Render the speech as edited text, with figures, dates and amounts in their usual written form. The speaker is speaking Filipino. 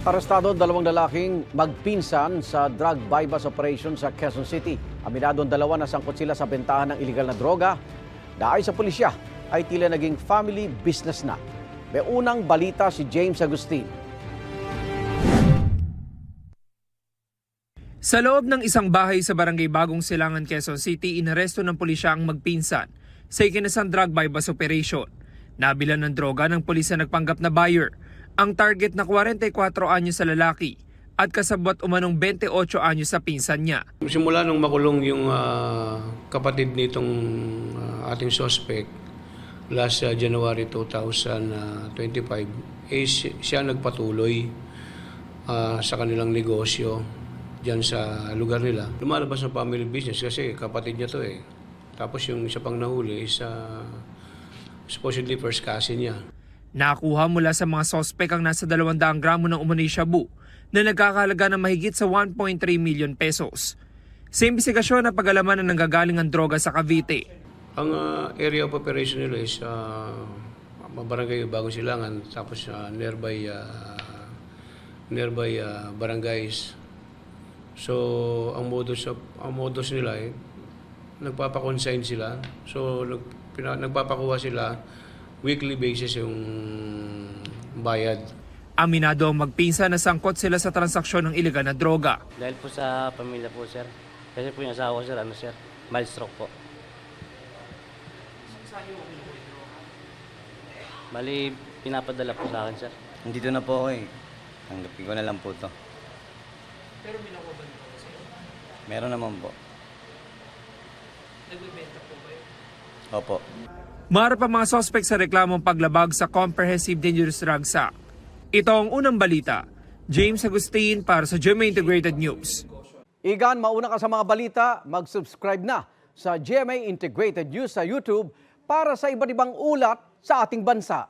Arestado dalawang lalaking magpinsan sa drug bypass operation sa Quezon City. Aminado ang dalawa na sangkot sila sa bentahan ng iligal na droga. Dahil sa pulisya ay tila naging family business na. May unang balita si James Agustin. Sa loob ng isang bahay sa Barangay Bagong Silangan, Quezon City, inaresto ng pulisya ang magpinsan sa ikinasang drug bypass operation. Nabilan ng droga ng pulis na nagpanggap na buyer. Ang target na 44 anyos sa lalaki at kasabot umanong 28 anyos sa pinsan niya. Simula nung makulong yung kapatid nitong ating suspect last January 2025, siya nagpatuloy sa kanilang negosyo dyan sa lugar nila. Lumalabas ng family business kasi kapatid niya to eh. Tapos yung isa pang nahuli is supposedly first cousin niya. Nakuha mula sa mga sospek ang nasa 200 gramo ng umano'y shabu na nagkakahalaga ng mahigit sa 1.3 million pesos. Sa imbestigasyon na pag-alaman na nanggagaling ang droga sa Cavite. Ang area of operation nila is Barangay Bagong Silangan, tapos nearby barangays. So ang modus nila ay nagpapa-consign sila. So nagpapakuha sila weekly basis yung bayad. Aminado ang magpinsan na sangkot sila sa transaksyon ng iligal na droga. Dahil po sa pamilya po, sir. Kasi po yung asawa ko, sir, mild stroke po. Bali, pinapadala po sa akin, sir. Nandito na po ako eh. Tanggapin ko na lang po to. Pero minakuha ba nito kasi? Meron naman po. Nagbibenta po ba yun? Opo. Maharap ang mga sospek sa reklamong paglabag sa Comprehensive Dangerous Drugs Act. Ito ang unang balita. James Agustin para sa GMA Integrated News. Igan, mauna ka sa mga balita, mag-subscribe na sa GMA Integrated News sa YouTube para sa iba't ibang ulat sa ating bansa.